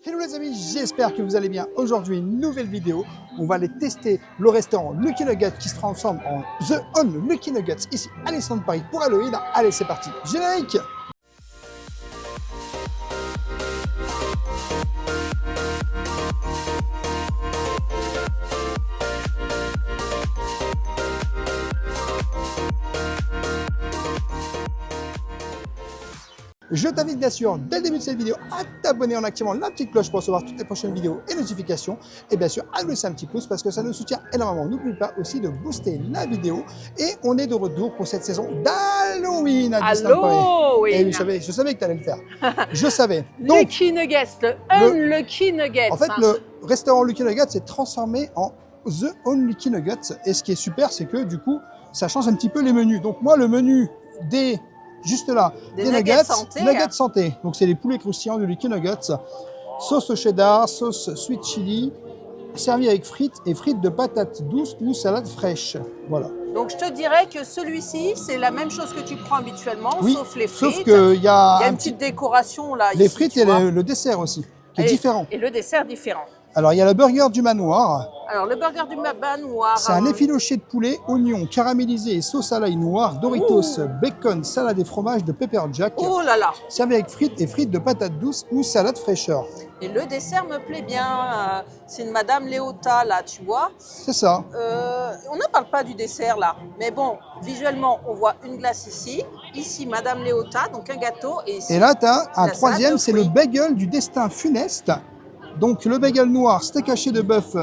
Hello les amis, j'espère que vous allez bien. Aujourd'hui, une nouvelle vidéo. On va aller tester le restaurant Lucky Nuggets qui se transforme en The On Lucky Nuggets ici à Disneyland Paris pour Halloween. Allez, c'est parti. Générique! Je t'invite bien sûr, dès le début de cette vidéo, à t'abonner en activant la petite cloche pour recevoir toutes les prochaines vidéos et notifications. Et bien sûr, à laisser un petit pouce parce que ça nous soutient énormément. N'oublie pas aussi de booster la vidéo. Et on est de retour pour cette saison d'Halloween à Disneyland Paris. Et je savais que tu allais le faire. Je savais. Donc, Lucky Nuggets, le Unlucky Nuggets. En fait, le restaurant Lucky Nuggets s'est transformé en The Unlucky Nuggets. Et ce qui est super, c'est que du coup, ça change un petit peu les menus. Donc moi, le menu des... Juste là, des nuggets santé. Donc, c'est les poulets croustillants de Lucky Nuggets. Sauce au cheddar, sauce sweet chili, servi avec frites et frites de patates douces ou salade fraîche. Voilà. Donc, je te dirais que celui-ci, c'est la même chose que tu prends habituellement, oui, sauf les frites. Sauf qu'il y a une petite décoration là. Les ici, frites et le dessert aussi, qui est différent. Et le dessert différent. Alors, il y a le burger du manoir. Alors, le burger du manoir. C'est un effiloché de poulet, oignons caramélisés et sauce à l'ail noire, Doritos, bacon, salade et fromage de pepper jack. Oh là là! Servi avec frites et frites de patates douces ou salade fraîcheur. Et le dessert me plaît bien. C'est une Madame Léota là, tu vois. C'est ça. On ne parle pas du dessert là. Mais bon, visuellement, on voit une glace ici. Ici, Madame Léota, donc un gâteau. Et là, tu as un troisième, c'est le bagel du destin funeste. Donc le bagel noir, steak haché de bœuf,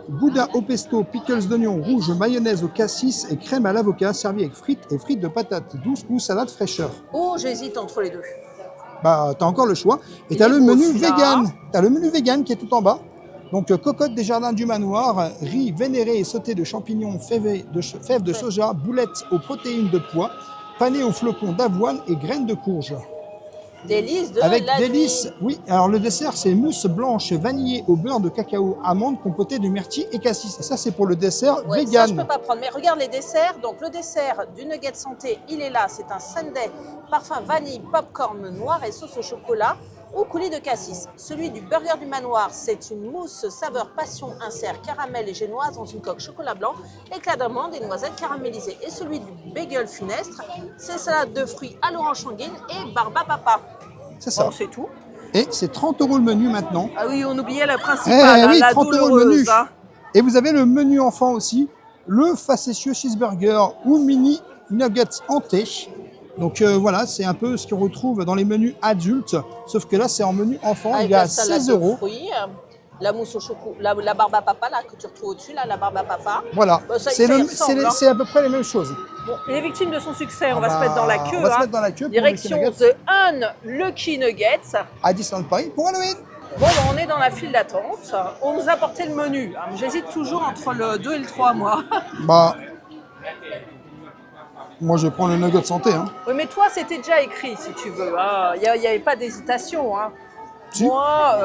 boudin au pesto, pickles d'oignon rouge, mayonnaise au cassis et crème à l'avocat, servi avec frites et frites de patates douces ou salade fraîcheur. Oh, j'hésite entre les deux. Bah, tu as encore le choix. Et tu as le menu vegan. Tu as le menu vegan qui est tout en bas. Donc cocotte des jardins du manoir, riz vénéré et sauté de champignons, fèves de soja, boulettes aux protéines de pois, pané aux flocons d'avoine et graines de courge. Délices de avec la délices, nuit. Oui. Alors le dessert, c'est mousse blanche vanillée au beurre de cacao, amande compotée de myrtille et cassis. Et ça, c'est pour le dessert vegan. Ça, je peux pas prendre. Mais regarde les desserts. Donc le dessert du nugget santé, il est là. C'est un sundae parfum vanille, popcorn noir et sauce au chocolat ou coulis de cassis. Celui du burger du manoir, c'est une mousse saveur passion insert caramel et génoise dans une coque chocolat blanc, éclat d'amande et noisettes caramélisées. Et celui du bagel funestre, c'est salade de fruits à l'orange sanguine et barba papa. C'est ça. Bon, c'est tout. Et c'est 30 € le menu maintenant. Ah oui, on oubliait le principal, oui, la 30 € douloureuse. le menu. Et vous avez le menu enfant aussi, le facétieux cheeseburger ou mini nuggets hantés. Donc voilà, c'est un peu ce qu'on retrouve dans les menus adultes, sauf que là c'est en menu enfant, il est à 16 €. La mousse au chocolat, la barbe à papa là que tu retrouves au-dessus, là, la barbe à papa. Voilà, c'est à peu près les mêmes choses. Bon, il est victime de son succès, on va se mettre dans la queue. On va se mettre dans la queue. Direction The Unlucky Nuggets. À Disneyland Paris pour Halloween. Bon, on est dans la file d'attente. On nous a apporté le menu. J'hésite toujours entre le 2 et le 3 mois. Bah. Moi, je prends le nugget santé. Hein. Oui, mais toi, c'était déjà écrit, si tu veux. Il n'y avait pas d'hésitation. Hein. Si. Moi,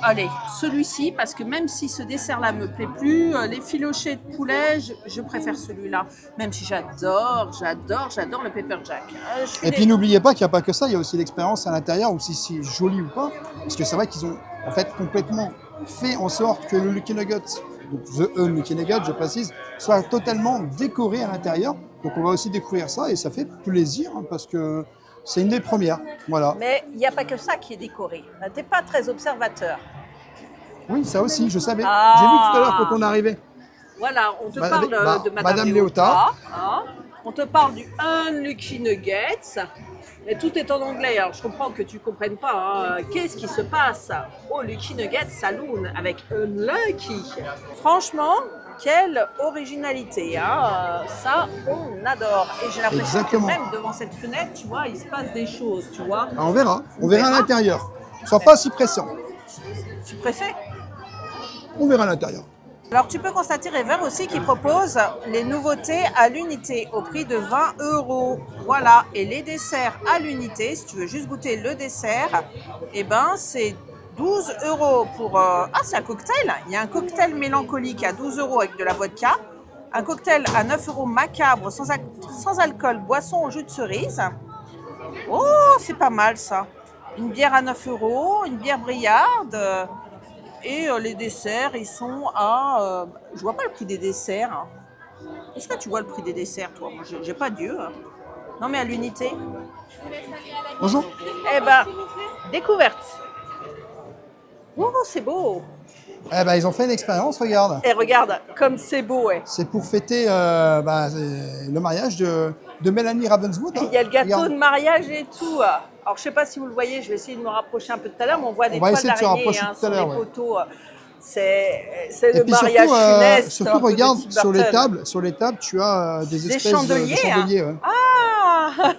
allez, celui-ci, parce que même si ce dessert-là me plaît plus, les filochés de poulet, je préfère celui-là. Même si j'adore le pepper jack. Et puis, n'oubliez pas qu'il n'y a pas que ça. Il y a aussi l'expérience à l'intérieur, ou si c'est joli ou pas. Parce que c'est vrai qu'ils ont en fait complètement fait en sorte que le Lucky Nuggets, donc The Lucky Nuggets, je précise, soit totalement décoré à l'intérieur. Donc on va aussi découvrir ça et ça fait plaisir hein, parce que c'est une des premières. Voilà. Mais il n'y a pas que ça qui est décoré. Tu n'es pas très observateur. Oui, ça aussi, je savais. J'ai vu tout à l'heure quand on arrivait. Voilà, on te parle de Madame Léota. Hein, on te parle du Unlucky Nuggets. Et tout est en anglais, alors je comprends que tu ne comprennes pas. Hein. Qu'est-ce qui se passe au Lucky Nuggets Saloon avec Unlucky? Franchement, quelle originalité, hein. Ça on adore. Et j'ai l'impression que même devant cette fenêtre, tu vois, il se passe des choses, tu vois. On verra à l'intérieur. Sois pas si pressant. Tu es pressé? On verra à l'intérieur. Alors tu peux constater Ever aussi qui propose les nouveautés à l'unité au prix de 20 €. Voilà, et les desserts à l'unité, si tu veux juste goûter le dessert, eh ben c'est 12 € pour... Ah, c'est un cocktail. Il y a un cocktail mélancolique à 12 € avec de la vodka. Un cocktail à 9 € macabre, sans alcool, boisson au jus de cerise. Oh, c'est pas mal ça. Une bière à 9 €, une bière Briarde. Et les desserts, ils sont à... je vois pas le prix des desserts. Hein. Est-ce que tu vois le prix des desserts, toi? Moi, j'ai pas Dieu. Hein. Non, mais à l'unité. Bonjour. Eh ben, découverte. Oh, c'est beau. Eh ben, ils ont fait une expérience, regarde. Et regarde, comme c'est beau, ouais. C'est pour fêter le mariage de Mélanie Ravenswood. Hein. Il y a le gâteau Regarde. de mariage et tout. Alors, je sais pas si vous le voyez, je vais essayer de me rapprocher un peu tout à l'heure, mais on voit des va toiles essayer de se d'araignée rapprocher hein, tout à sur l'heure, les ouais. poteaux. C'est Et le puis mariage funeste. surtout un peu de regarde, Tim sur les Burton. tables, tu as des espèces chandeliers, de chandeliers. Ouais. Ah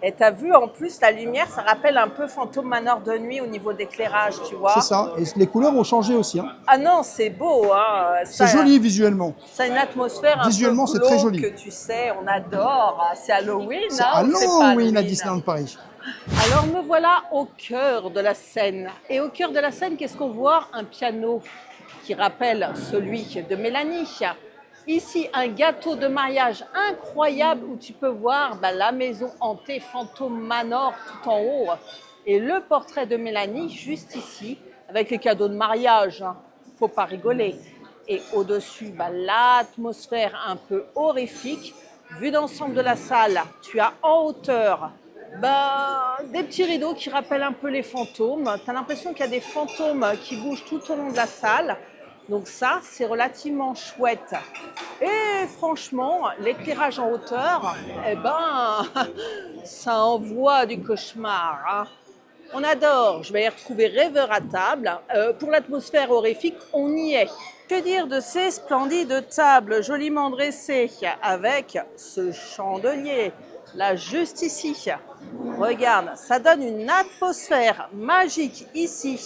Et t'as vu, en plus, la lumière, ça rappelle un peu Phantom Manor de nuit au niveau d'éclairage, tu vois. C'est ça. Et les couleurs ont changé aussi. Hein. Ah non, c'est beau. Hein. C'est joli visuellement. Ça a une atmosphère Visuellement, un peu c'est très joli. glauque, tu sais, on adore. C'est Halloween, C'est hein, ou c'est pas Halloween à Halloween Disneyland Paris. Alors me voilà au cœur de la scène. Et au cœur de la scène, qu'est-ce qu'on voit? Un piano qui rappelle celui de Mélanie. Ici, un gâteau de mariage incroyable où tu peux voir la maison hantée Phantom Manor tout en haut. Et le portrait de Mélanie juste ici, avec les cadeaux de mariage. Faut pas rigoler. Et au-dessus, l'atmosphère un peu horrifique. Vue d'ensemble de la salle, tu as en hauteur des petits rideaux qui rappellent un peu les fantômes. Tu as l'impression qu'il y a des fantômes qui bougent tout au long de la salle. Donc ça, c'est relativement chouette. Et franchement, l'éclairage en hauteur, ça envoie du cauchemar. Hein. On adore. Je vais y retrouver rêveur à table. Pour l'atmosphère horrifique, on y est. Que dire de ces splendides tables joliment dressées avec ce chandelier là juste ici. Regarde, ça donne une atmosphère magique ici.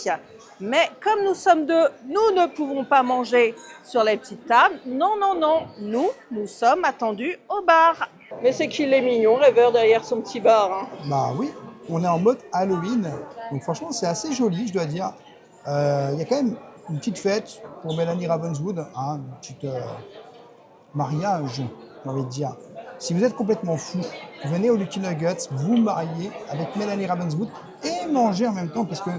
Mais comme nous sommes deux, nous ne pouvons pas manger sur les petites tables. Non, non, non, nous sommes attendus au bar. Mais c'est qu'il est mignon, rêveur, derrière son petit bar. Hein. Bah oui, on est en mode Halloween. Donc franchement, c'est assez joli, je dois dire. Il y a quand même une petite fête pour Mélanie Ravenswood. Hein, une petite mariage, j'ai envie de dire. Si vous êtes complètement fou, venez au Lucky Nuggets, vous mariez avec Mélanie Ravenswood et mangez en même temps parce que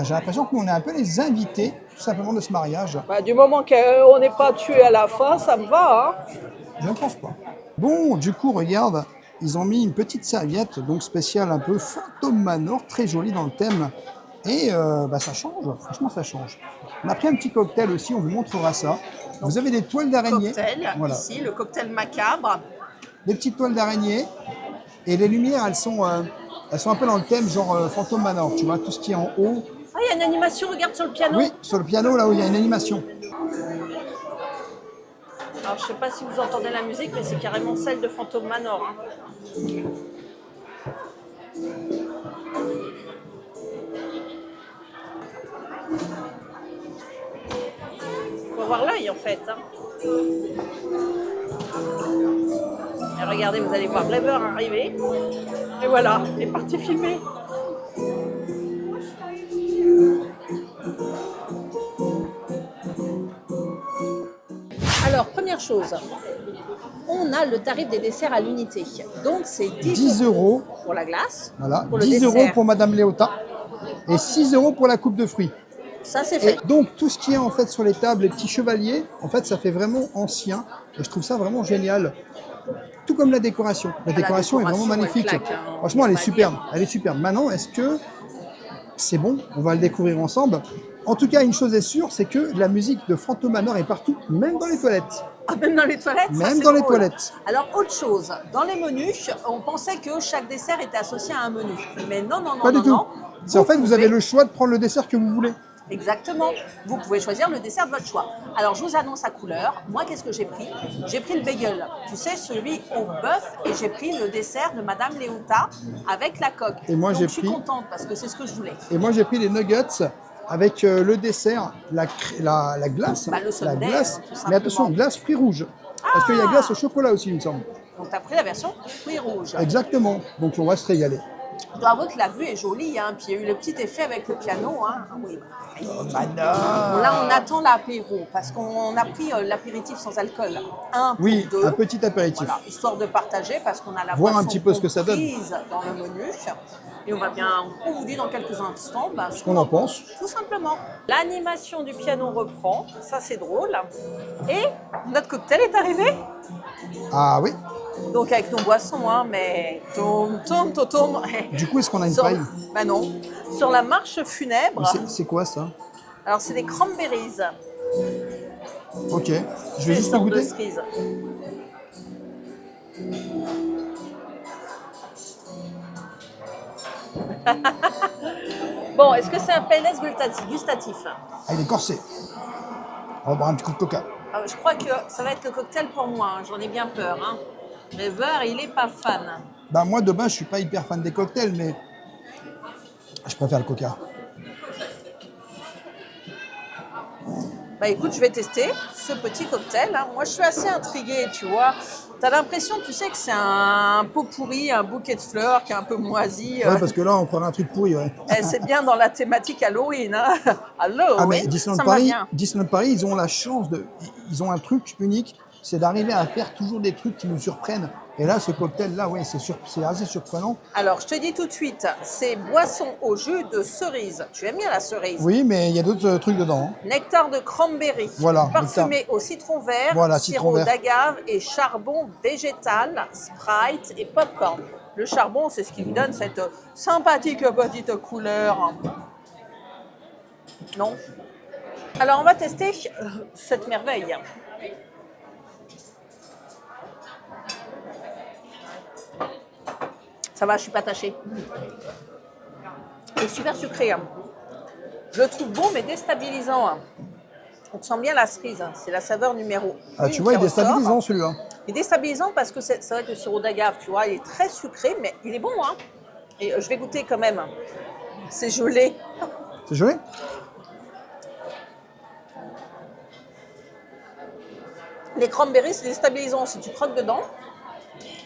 j'ai l'impression que nous on est un peu les invités tout simplement de ce mariage. Du moment qu'on n'est pas tué à la fin, ça me va. Hein. Je ne pense pas. Bon, du coup, regarde, ils ont mis une petite serviette donc spéciale un peu Phantom Manor, très jolie dans le thème. Et ça change, franchement ça change. On a pris un petit cocktail aussi, on vous montrera ça. Vous avez des toiles d'araignée. Cocktail, ici, le cocktail macabre. Des petites toiles d'araignée et les lumières elles sont un peu dans le thème genre Phantom Manor, tu vois, tout ce qui est en haut. Ah, il y a une animation, regarde sur le piano. Oui, sur le piano là où il y a une animation. Alors je sais pas si vous entendez la musique, mais c'est carrément celle de Phantom Manor. Hein. Faut avoir l'œil en fait. Hein. Et regardez, vous allez voir Rêveur arriver. Et voilà, il est parti filmer. Alors, première chose, on a le tarif des desserts à l'unité. Donc, c'est 10 € pour la glace. Voilà, pour le 10 € dessert. pour Madame Léota et 6 € pour la coupe de fruits. Ça, c'est Et fait. donc, tout ce qui est en fait sur les tables, les petits chevaliers, en fait, ça fait vraiment ancien. Et je trouve ça vraiment génial. Tout comme la décoration. La décoration est vraiment magnifique. elle claque, hein, Franchement, elle est on peut pas superbe. dire. Elle est superbe. Maintenant, est-ce que c'est bon? On va le découvrir ensemble. En tout cas, une chose est sûre, c'est que la musique de Phantom Manor est partout, même dans les toilettes. Ah, même dans les toilettes? Ça, Même c'est dans les drôle. toilettes. Alors, autre chose, dans les menus, on pensait que chaque dessert était associé à un menu. Mais non, non, non, Pas non, du tout. non. C'est en fait, vous avez pouvez- le choix de prendre le dessert que vous voulez. Exactement. Vous pouvez choisir le dessert de votre choix. Alors, je vous annonce la couleur. Moi, qu'est-ce que j'ai pris? J'ai pris le bagel. Tu sais, celui au bœuf. Et j'ai pris le dessert de Madame Léota avec la coque. Et moi, Donc, j'ai je suis pris- contente parce que c'est ce que je voulais. Et moi, j'ai pris les nuggets avec le dessert, la glace. Le sundae, la glace. tout Mais attention, simplement. glace fruits rouges. Parce qu'il y a glace au chocolat aussi, il me semble. Donc, tu as pris la version fruits rouges. Exactement. Donc, on va se régaler. Je dois avouer que la vue est jolie, hein. Puis il y a eu le petit effet avec le piano. Hein. Ah oui. Oh, Bon, là, on attend l'apéro parce qu'on a pris l'apéritif sans alcool. Un pour Oui, deux. un petit apéritif. Voilà, histoire de partager parce qu'on a la Voir un boisson petit peu ce que ça donne. comprise dans le menu. Et on vous dit dans quelques instants Ce qu'on en pense. Tout simplement. L'animation du piano reprend, ça c'est drôle. Et notre cocktail est arrivé. Ah oui. Donc avec nos boissons, hein, mais tom tom tom tom. Du coup, est-ce qu'on a une Sur- paille? Bah non. Sur la marche funèbre. C'est quoi ça? Alors c'est des cranberries. Ok, je vais juste le sortes de goûter. cerises. Bon, est-ce que c'est un PLS gustatif? Ah, il est corsé. On va boire un petit coup de coca. Je crois que ça va être le cocktail pour moi, hein. J'en ai bien peur. Hein. River, il est pas fan. Bah moi de base je suis pas hyper fan des cocktails, mais je préfère le coca. Bah écoute, je vais tester ce petit cocktail. Hein. Moi, je suis assez intriguée, tu vois. T'as l'impression, tu sais, que c'est un pot pourri, un bouquet de fleurs qui est un peu moisi. Ouais, parce que là on prend un truc pourri, ouais. C'est bien dans la thématique Halloween. Hein. Halloween, Ah mais Disneyland ça me va Paris, bien. Disneyland Paris, ils ont la chance ils ont un truc unique, c'est d'arriver à faire toujours des trucs qui nous surprennent. Et là, ce cocktail-là, ouais, c'est assez surprenant. Alors, je te dis tout de suite, c'est boisson au jus de cerise. Tu aimes bien la cerise? Oui, mais il y a d'autres trucs dedans. Hein. Nectar de cranberry, Voilà, parfumé au citron vert, Voilà, citron sirop vert. d'agave et charbon végétal, Sprite et popcorn. Le charbon, c'est ce qui lui donne cette sympathique petite couleur. Non? Alors, on va tester cette merveille. Ça va, je suis pas tachée. Il est super sucré. Hein. Je le trouve bon, mais déstabilisant. Hein. On sent bien la cerise. Hein. C'est la saveur numéro 1. Ah, tu vois, il est déstabilisant celui-là. Il est déstabilisant parce que c'est vrai que le sirop d'agave, tu vois, il est très sucré, mais il est bon. Hein. Et je vais goûter quand même. C'est gelé. C'est gelé? Les cranberries, c'est déstabilisant. Si tu croques dedans,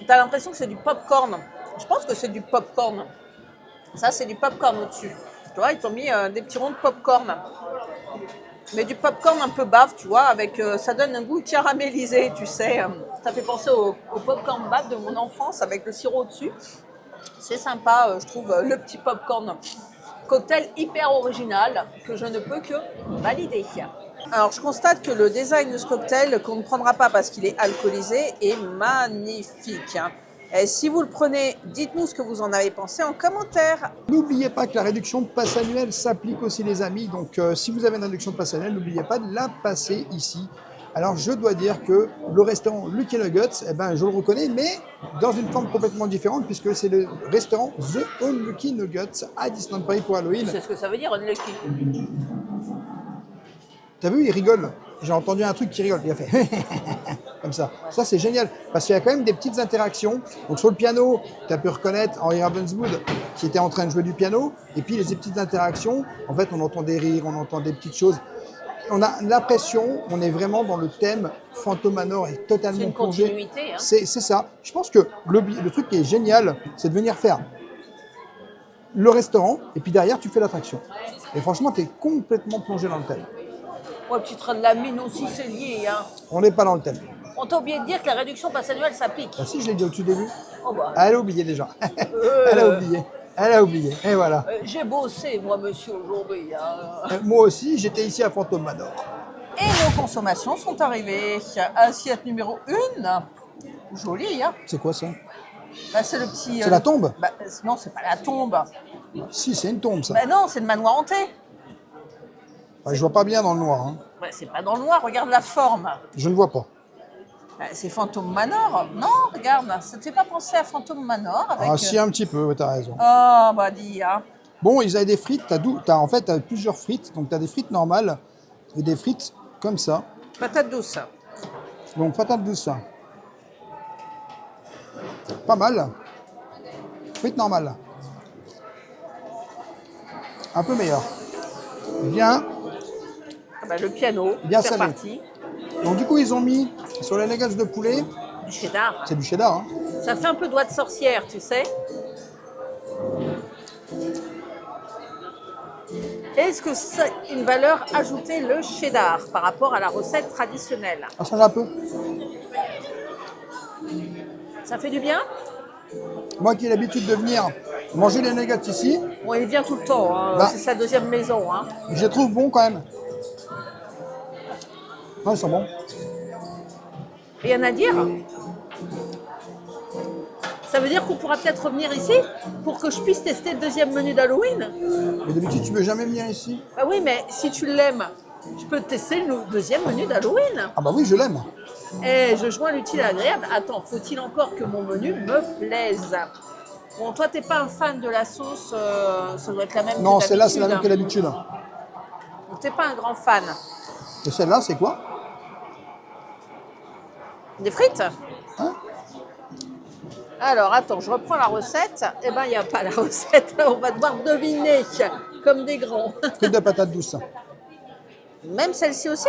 tu as l'impression que c'est du popcorn. Je pense que c'est du popcorn. Ça, c'est du popcorn au-dessus. Tu vois, ils t'ont mis des petits ronds de popcorn. Mais du popcorn un peu bave, tu vois, avec ça donne un goût caramélisé, tu sais. Ça fait penser au popcorn bave de mon enfance avec le sirop au-dessus. C'est sympa, je trouve, le petit popcorn. Cocktail hyper original que je ne peux que valider. Alors, je constate que le design de ce cocktail, qu'on ne prendra pas parce qu'il est alcoolisé, est magnifique. Et si vous le prenez, dites-nous ce que vous en avez pensé en commentaire. N'oubliez pas que la réduction de passe annuelle s'applique aussi les amis. Donc si vous avez une réduction de passe annuelle, n'oubliez pas de la passer ici. Alors je dois dire que le restaurant Lucky Nuggets, eh ben, je le reconnais, mais dans une forme complètement différente puisque c'est le restaurant The Unlucky Nuggets à Disneyland Paris pour Halloween. C'est ce que ça veut dire, unlucky. T'as vu, il rigole. J'ai entendu un truc qui rigole. Il a fait comme ça. Ça, c'est génial parce qu'il y a quand même des petites interactions. Donc, sur le piano, tu as pu reconnaître Henry Ravenswood qui était en train de jouer du piano. Et puis, les petites interactions, en fait, on entend des rires, on entend des petites choses. On a l'impression, on est vraiment dans le thème Phantom Manor est totalement C'est une plongé. continuité. Hein. C'est ça. Je pense que le truc qui est génial, c'est de venir faire le restaurant et puis derrière, tu fais l'attraction. Et franchement, tu es complètement plongé dans le thème. Ouais, petit train de la mine aussi, c'est lié. Hein. On n'est pas dans le thème. On t'a oublié de dire que la réduction passe annuelle, ça pique. Ah, si, je l'ai dit au tout début. Oh bah. Elle a oublié déjà. Elle a oublié. Elle a oublié. Et voilà. J'ai bossé, moi, monsieur, aujourd'hui. Hein. Moi aussi, j'étais ici à Phantom Manor. Et nos consommations sont arrivées. Assiette numéro 1. Jolie, hein. C'est quoi ça? Bah, c'est le petit. C'est la tombe? Bah, non, c'est pas la tombe. Si, c'est une tombe, ça. Bah non, c'est le manoir hanté. Ouais, je vois pas bien dans le noir. Hein. Bah, c'est pas dans le noir, regarde la forme. Je ne vois pas. Bah, c'est Phantom Manor. Non, regarde, ça te fait pas penser à Phantom Manor avec... Ah, si, un petit peu, ouais, t'as raison. Oh, bah dis, hein. Bon, ils avaient des frites. En fait, t'as plusieurs frites. Donc, t'as des frites normales et des frites comme ça. Patate douce. Donc, patate douce. Pas mal. Frites normales. Un peu meilleur. Bien. Ah bah, le piano, Bien c'est salé. reparti. Donc, du coup, ils ont mis sur les nuggets de poulet. Du cheddar. C'est du cheddar, hein. Ça fait un peu doigt de sorcière, tu sais. Est-ce que c'est une valeur ajoutée, le cheddar, par rapport à la recette traditionnelle? Ça change un peu. Ça fait du bien? Moi qui ai l'habitude de venir manger les nuggets ici, Bon, il vient tout le temps, hein. Bah. C'est sa deuxième maison. Hein. je les trouve bons quand même. Ouais, ils sont bons. Rien à dire? Ça veut dire qu'on pourra peut-être revenir ici pour que je puisse tester le deuxième menu d'Halloween? Mais d'habitude, tu peux jamais venir ici. Ah oui, mais si tu l'aimes, je peux tester le deuxième menu d'Halloween. Ah bah oui, je l'aime. Et je joins l'utile à l'agréable. Attends, faut-il encore que mon menu me plaise? Bon, toi, t'es pas un fan de la sauce, ça doit être la même Non, que celle-là, c'est la même d'habitude. que d'habitude. Donc, t'es pas un grand fan. Et celle-là, c'est quoi? Des frites? Hein? Alors, attends, je reprends la recette. Eh ben, il n'y a pas la recette. On va devoir deviner, comme des grands. Frites de patates douces. Même celle-ci aussi?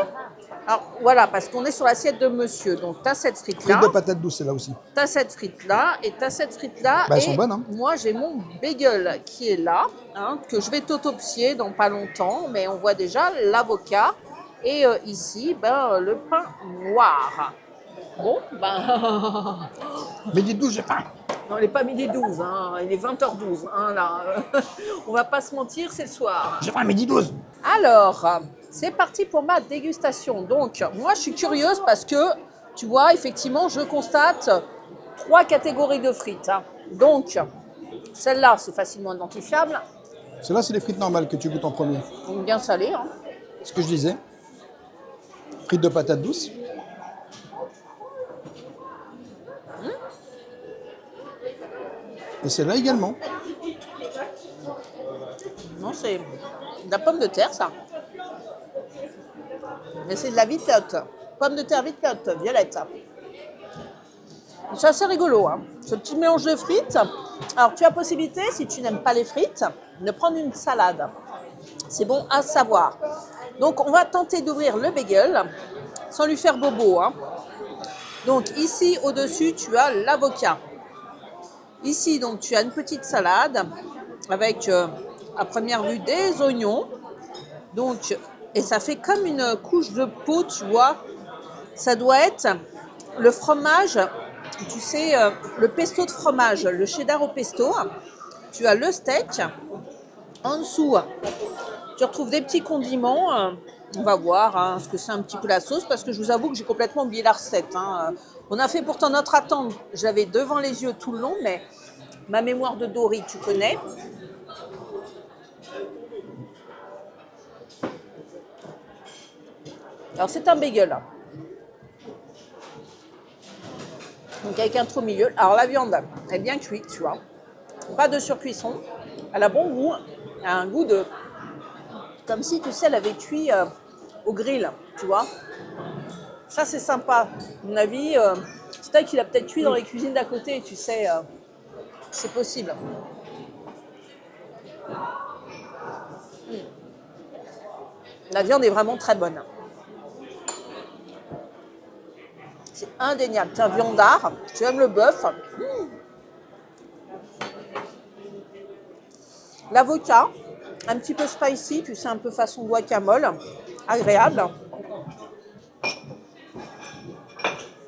Alors, voilà, parce qu'on est sur l'assiette de monsieur. Donc, tu as cette frite-là. Frites de patates douces, celle-là aussi. Tu as cette frite-là et tu as cette frite-là. Bah, elles et sont bonnes, hein. moi, j'ai mon bagel qui est là, hein, que je vais t'autopsier dans pas longtemps. Mais on voit déjà l'avocat. Et ici, ben, le pain noir. Bon, ben... Midi 12, j'ai faim. Non, il n'est pas midi 12, hein. Il est 20h12. Hein, là. On va pas se mentir, c'est le soir. J'ai faim, midi 12. Alors, c'est parti pour ma dégustation. Donc, moi, je suis curieuse parce que, tu vois, effectivement, je constate 3 catégories de frites. Hein. Donc, celle-là, c'est facilement identifiable. Celle-là, c'est les frites normales que tu goûtes en premier. Donc, bien salée. Hein. Ce que je disais. Frites de patates douces. Et celle-là également. Non, c'est de la pomme de terre, ça. Mais c'est de la vitelotte. Pomme de terre vitelotte, violette. C'est assez rigolo, hein. Ce petit mélange de frites. Alors, tu as possibilité, si tu n'aimes pas les frites, de prendre une salade. C'est bon à savoir. Donc, on va tenter d'ouvrir le bagel sans lui faire bobo. Hein. Donc, ici, au-dessus, tu as l'avocat. Ici, donc, tu as une petite salade avec, à première vue, des oignons. Donc, et ça fait comme une couche de peau, tu vois. Ça doit être le fromage, tu sais, le pesto de fromage, le cheddar au pesto. Tu as le steak. En dessous, tu retrouves des petits condiments. On va voir hein, ce que c'est un petit peu la sauce, parce que je vous avoue que j'ai complètement oublié la recette. Hein. On a fait pourtant notre attente. Je l'avais devant les yeux tout le long, mais ma mémoire de Dory, tu connais. Alors, c'est un bagel. Donc, avec un trou au milieu. Alors, la viande est bien cuite, tu vois. Pas de surcuisson. Elle a bon goût. Elle a un goût de... Comme si, tu sais, elle avait cuit au grill, tu vois. Ça, c'est sympa. À mon avis, steak, il a peut-être cuit dans les cuisines d'à côté, tu sais. C'est possible. La viande est vraiment très bonne. C'est indéniable. Tu es un viandard, tu aimes le bœuf. L'avocat, un petit peu spicy, tu sais, un peu façon guacamole. Agréable.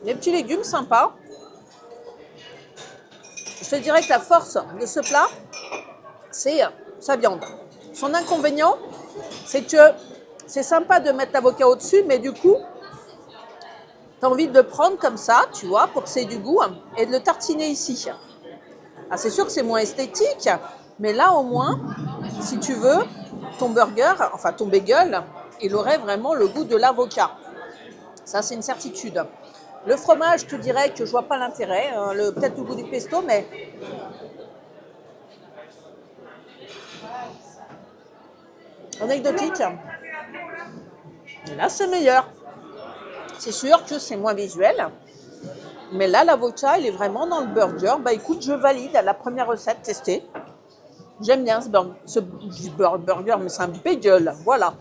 Des petits légumes sympas. Je te dirais que la force de ce plat, c'est sa viande. Son inconvénient, c'est que c'est sympa de mettre l'avocat au-dessus, mais du coup, tu as envie de le prendre comme ça, tu vois, pour que c'est du goût, et de le tartiner ici. Ah, c'est sûr que c'est moins esthétique, mais là, au moins, si tu veux, ton burger, enfin ton bagel, il aurait vraiment le goût de l'avocat. Ça, c'est une certitude. Le fromage, je te dirais que je vois pas l'intérêt. Hein, peut-être le goût du pesto, mais... Anecdotique. Et là, c'est meilleur. C'est sûr que c'est moins visuel. Mais là, l'avocat, il est vraiment dans le burger. Bah écoute, je valide la première recette testée. J'aime bien ce burger, mais c'est un bagel. Voilà.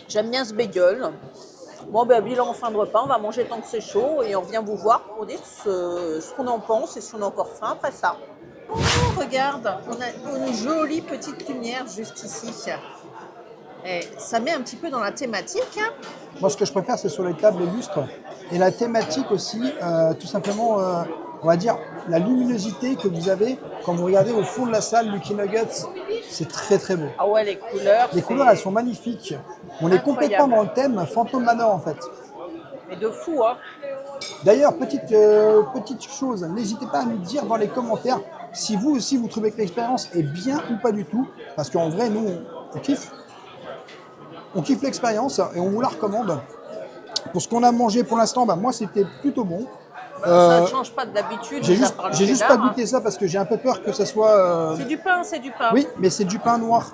J'aime bien ce bagel. Bon, ben, bilan en fin de repas, on va manger tant que c'est chaud et on revient vous voir pour dire ce qu'on en pense et si on a encore faim après ça. Oh, regarde, on a une jolie petite lumière juste ici. Et ça met un petit peu dans la thématique. Hein. Moi, ce que je préfère, c'est sur les tables et lustres. Et la thématique aussi, tout simplement, on va dire, la luminosité que vous avez quand vous regardez au fond de la salle Lucky Nuggets. C'est très très beau. Ah ouais, les couleurs. Les couleurs, elles sont magnifiques. On est complètement dans le thème Phantom Manor, en fait. Mais de fou, hein. D'ailleurs, petite chose, n'hésitez pas à nous dire dans les commentaires si vous aussi vous trouvez que l'expérience est bien ou pas du tout. Parce qu'en vrai, nous, on kiffe. On kiffe l'expérience et on vous la recommande. Pour ce qu'on a mangé pour l'instant, moi c'était plutôt bon. Ça ne change pas d'habitude. J'ai juste pas goûté ça parce que j'ai un peu peur que ça soit... C'est du pain, c'est du pain. Oui, mais c'est du pain noir.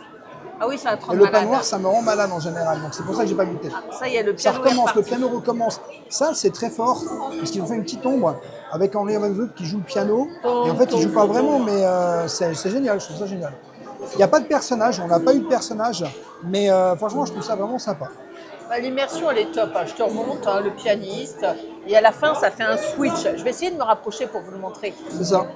Ah oui, ça va te rendre et le malade. pain noir, ça me rend malade en général. Donc c'est pour ça que j'ai pas goûté. Ah, ça y est, le Ça piano recommence, le piano recommence. Ça, c'est très fort parce qu'ils ont fait une petite ombre avec Henri Avanzout qui joue le piano. Et en fait, il joue pas vraiment, mais c'est génial, je trouve ça génial. Il n'y a pas de personnage, on n'a pas eu de personnage, mais franchement, je trouve ça vraiment sympa. L'immersion, elle est top. Hein. Je te remonte, hein, le pianiste. Et à la fin, ça fait un switch. Je vais essayer de me rapprocher pour vous le montrer. C'est ça.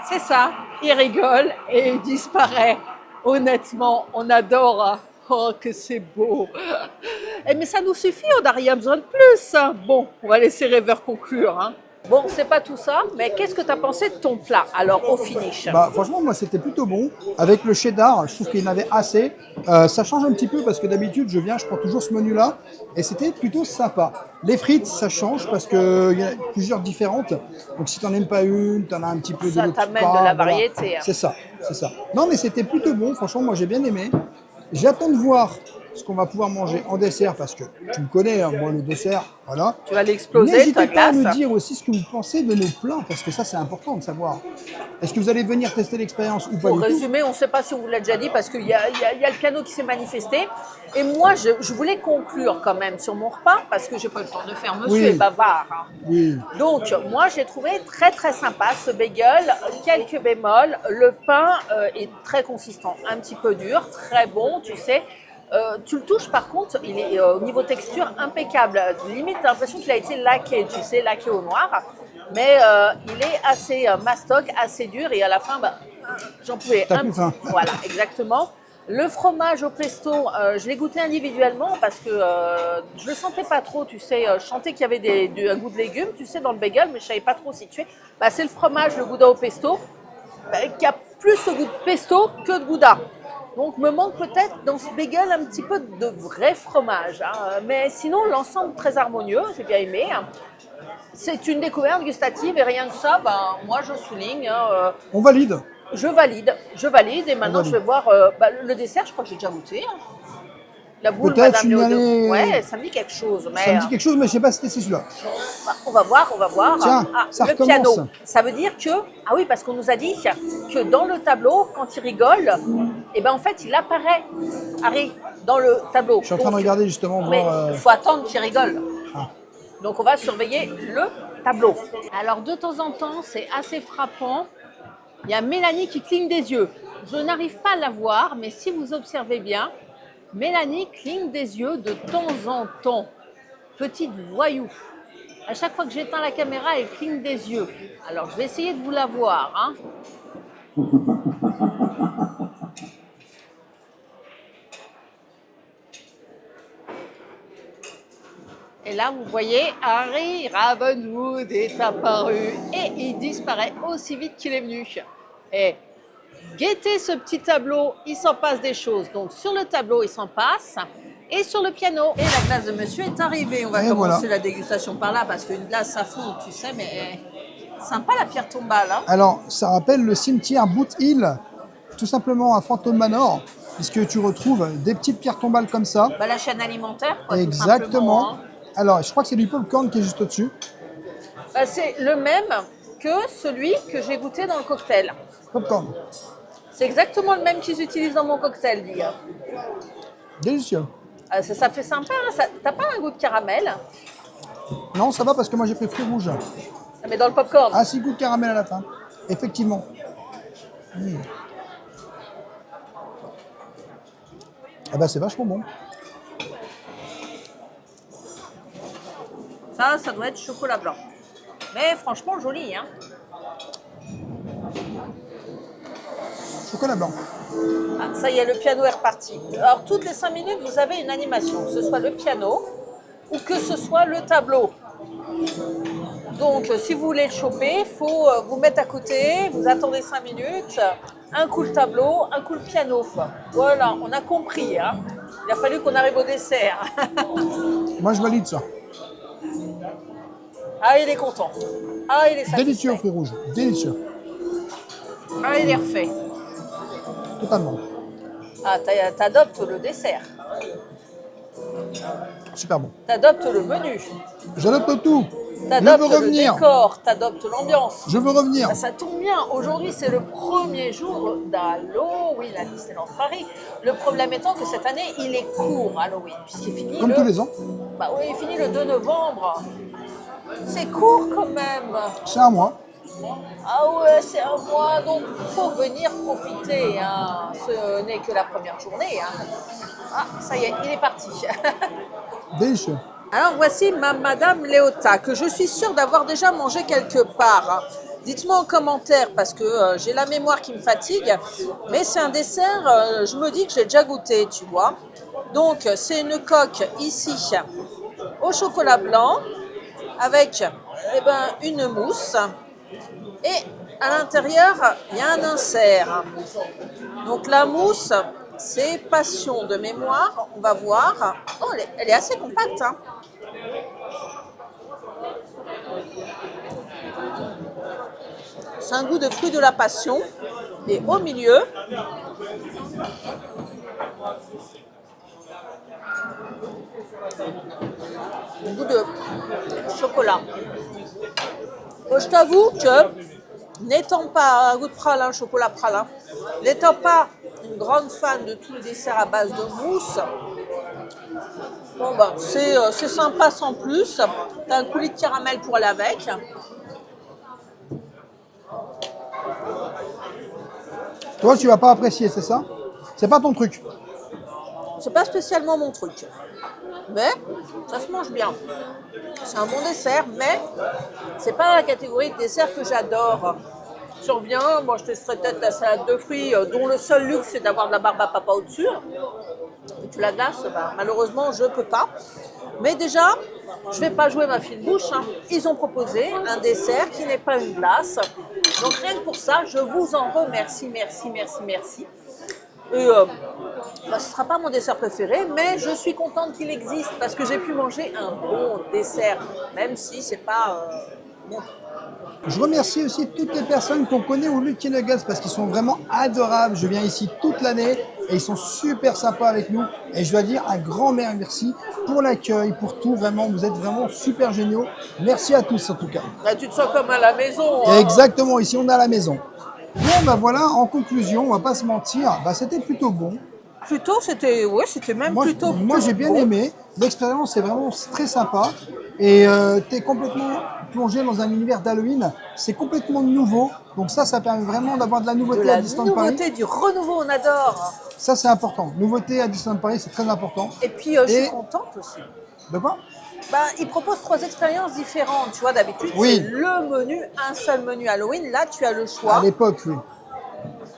C'est ça, il rigole et il disparaît. Honnêtement, on adore. Hein. Oh, que c'est beau. Mais ça nous suffit, on n'a rien besoin de plus. Hein. Bon, on va laisser Rêveur conclure. Hein. Bon, c'est pas tout ça, mais qu'est-ce que tu as pensé de ton plat, alors, au finish? Franchement, moi, c'était plutôt bon. Avec le cheddar, je trouve qu'il y en avait assez. Ça change un petit peu parce que d'habitude, je prends toujours ce menu-là. Et c'était plutôt sympa. Les frites, ça change parce qu'il y en a plusieurs différentes. Donc, si tu n'en aimes pas une, tu en as un petit peu de l'autre. Ça t'amène de la variété. Hein. C'est ça, c'est ça. Non, mais c'était plutôt bon. Franchement, moi, j'ai bien aimé. J'attends de voir ce qu'on va pouvoir manger en dessert parce que tu me connais, hein, moi le dessert, voilà. Tu vas l'exploser, ta N'hésitez pas à glace. nous dire aussi ce que vous pensez de nos plats parce que ça c'est important de savoir. Est-ce que vous allez venir tester l'expérience ou pas Pour du tout? résumer, on ne sait pas si on vous l'a déjà dit parce qu'il y a le piano qui s'est manifesté. Et moi, je voulais conclure quand même sur mon repas parce que j'ai pas eu le temps de faire monsieur Oui. est bavard. Hein. Oui. Donc, moi, j'ai trouvé très très sympa ce bagel. Quelques bémols. Le pain est très consistant, un petit peu dur, très bon, tu sais. Tu le touches, par contre, il est au niveau texture impeccable. Limite, t'as l'impression qu'il a été laqué, tu sais, laqué au noir. Mais il est assez mastoc, assez dur. Et à la fin, j'en pouvais T'as plus faim. Voilà, exactement. Le fromage au pesto, je l'ai goûté individuellement parce que je le sentais pas trop, tu sais. Je sentais qu'il y avait un goût de légumes, tu sais, dans le bagel, mais je savais pas trop situer. C'est le fromage, le gouda au pesto, qui a plus le goût de pesto que de gouda. Donc, me manque peut-être dans ce bagel un petit peu de vrai fromage. Hein. Mais sinon, l'ensemble très harmonieux, j'ai bien aimé. C'est une découverte gustative et rien que ça, moi je souligne. Hein, On valide. je valide et maintenant je vais voir le dessert, je crois que j'ai déjà goûté. Hein. La boule Peut-être Madame une Léo année- Ouais, ça me dit quelque chose. Mais, Ça me dit quelque chose, mais je sais pas si c'était celui-là. on va voir. Tiens, ça le recommence. piano. Ça veut dire que, ah oui, parce qu'on nous a dit que dans le tableau, quand il rigole, en fait, il apparaît, Harry, dans le tableau. Je suis en train de regarder justement. Mais voir, il faut attendre qu'il rigole. Ah. Donc on va surveiller le tableau. Alors de temps en temps, c'est assez frappant. Il y a Mélanie qui cligne des yeux. Je n'arrive pas à la voir, mais si vous observez bien, Mélanie cligne des yeux de temps en temps. Petite voyou. À chaque fois que j'éteins la caméra, elle cligne des yeux. Alors je vais essayer de vous la voir. Hein. Et là, vous voyez, Harry Ravenwood est apparu et il disparaît aussi vite qu'il est venu. Et guettez ce petit tableau, il s'en passe des choses. Donc sur le tableau, il s'en passe. Et sur le piano. Et la glace de monsieur est arrivée. On va commencer la dégustation par là parce qu'une glace, ça fond, tu sais, mais sympa la pierre tombale. Hein. Alors, ça rappelle le cimetière Boot Hill, tout simplement à Phantom Manor, puisque tu retrouves des petites pierres tombales comme ça. La chaîne alimentaire, quoi, Exactement. Tout Alors, je crois que c'est du popcorn qui est juste au-dessus. c'est le même que celui que j'ai goûté dans le cocktail. Popcorn. C'est exactement le même qu'ils utilisent dans mon cocktail, dis. Délicieux. Ça fait sympa, hein. T'as pas un goût de caramel? Non, ça va parce que moi j'ai pris fruits rouges. Mais dans le popcorn. Ah, si, goût de caramel à la fin. effectivement. Ah bah c'est vachement bon. Ça doit être chocolat blanc. Mais franchement, joli, hein. Chocolat blanc. Ah, ça y est, le piano est reparti. Alors, toutes les 5 minutes, vous avez une animation, que ce soit le piano ou que ce soit le tableau. Donc, si vous voulez le choper, il faut vous mettre à côté, vous attendez 5 minutes, un coup le tableau, un coup le piano. Voilà, on a compris, hein. Il a fallu qu'on arrive au dessert. Moi, je valide ça. Ah, il est content. Ah, il est satisfait. Délicieux, fruits rouges. Délicieux. Ah, il est refait. Totalement. Ah, t'adoptes le dessert. Super bon. T'adoptes le menu. J'adopte tout. Je veux T'adoptes le revenir. décor. T'adoptes l'ambiance. Je veux revenir. Ah, ça tombe bien. Aujourd'hui, c'est le premier jour d'Halloween à Disneyland Paris. Le problème étant que cette année, il est court Halloween, puisqu'il finit Comme tous les ans. Bah oui, il finit le 2 novembre. C'est court quand même. C'est à moi. Ah ouais, c'est un mois, donc il faut venir profiter. Hein. Ce n'est que la première journée. Hein. Ah, ça y est, il est parti. Délicieux. Alors voici ma Madame Léota, que je suis sûre d'avoir déjà mangé quelque part. Dites-moi en commentaire, parce que j'ai la mémoire qui me fatigue, mais c'est un dessert, je me dis que j'ai déjà goûté, tu vois. Donc c'est une coque ici au chocolat blanc, avec une mousse, et à l'intérieur, il y a un insert. Donc la mousse, c'est passion de mémoire, on va voir. Oh, elle est assez compacte, hein. C'est un goût de fruit de la passion. Et au milieu, un goût de chocolat. Bon, je t'avoue que, n'étant pas un goût de pralin, chocolat pralin, n'étant pas une grande fan de tous les desserts à base de mousse, bon ben, c'est sympa sans plus. T'as un coulis de caramel pour aller avec. Toi, tu vas pas apprécier, c'est ça? C'est pas ton truc. C'est pas spécialement mon truc. Mais ça se mange bien. C'est un bon dessert, mais c'est pas la catégorie de dessert que j'adore. Tu reviens, moi je testerai peut-être la salade de fruits, dont le seul luxe c'est d'avoir de la barbe à papa au-dessus. Et tu la glaces, bah, malheureusement je peux pas. Mais déjà, je vais pas jouer ma fine bouche. Hein. Ils ont proposé un dessert qui n'est pas une glace. Donc rien que pour ça, je vous en remercie, merci. Et ce ne sera pas mon dessert préféré, mais je suis contente qu'il existe parce que j'ai pu manger un bon dessert, même si c'est pas bon. Je remercie aussi toutes les personnes qu'on connaît au Lucky Nuggets parce qu'ils sont vraiment adorables. Je viens ici toute l'année et ils sont super sympas avec nous. Et je dois dire un grand merci pour l'accueil, pour tout. Vraiment, vous êtes vraiment super géniaux. Merci à tous en tout cas. Là, tu te sens comme à la maison. Hein. Exactement, ici on est à la maison. Bon, ben voilà, en conclusion, on va pas se mentir, c'était plutôt bon. Plutôt, c'était même plutôt Moi, j'ai bien bon. aimé. L'expérience est vraiment très sympa. Et tu es complètement plongé dans un univers d'Halloween. C'est complètement nouveau. Donc ça permet vraiment d'avoir de la nouveauté à Disneyland Paris. Nouveauté, du renouveau, on adore. Ça, c'est important. Nouveauté à Disneyland Paris, c'est très important. Et puis, je suis contente aussi. De quoi? Ils proposent 3 expériences différentes. Tu vois, d'habitude, oui. C'est le menu, un seul menu Halloween. Là, tu as le choix. À l'époque, oui.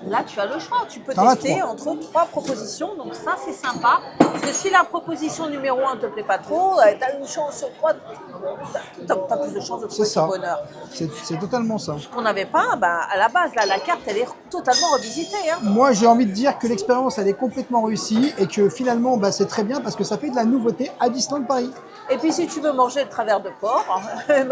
Là, tu as le choix. Tu peux tester entre 3 propositions. Donc ça, c'est sympa. Parce que si la proposition numéro 1 ne te plaît pas trop, tu as une chance sur 3. Tu as plus de chances de trouver ton bonheur. C'est totalement ça. Ce qu'on n'avait pas, à la base, là, la carte, elle est totalement revisitée. Hein. Moi, j'ai envie de dire que l'expérience, elle est complètement réussie et que finalement, c'est très bien parce que ça fait de la nouveauté à Disneyland Paris. Et puis, si tu veux manger le travers de porc,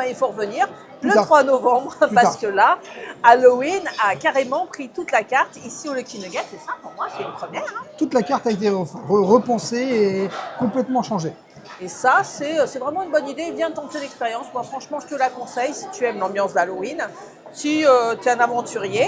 il faut revenir le 3 novembre parce que là, Halloween a carrément pris toute la carte ici au Lucky Nugget. Et ça, pour moi, c'est une première. Hein. Toute la carte a été repensée et complètement changée. Et ça, c'est vraiment une bonne idée. Viens tenter l'expérience. Moi, franchement, je te la conseille si tu aimes l'ambiance d'Halloween. Si tu es un aventurier,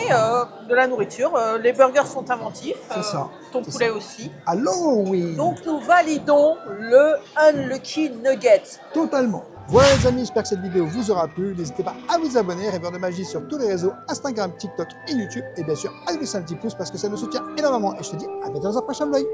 de la nourriture, les burgers sont inventifs. C'est ça. Ton poulet aussi. Halloween. Donc, nous validons le Unlucky Nugget. Totalement. Voilà les amis, j'espère que cette vidéo vous aura plu. N'hésitez pas à vous abonner, Rêveur de Magie sur tous les réseaux, Instagram, TikTok et YouTube. Et bien sûr, à nous laisser un petit pouce parce que ça nous soutient énormément. Et je te dis à bientôt dans un prochain vlog.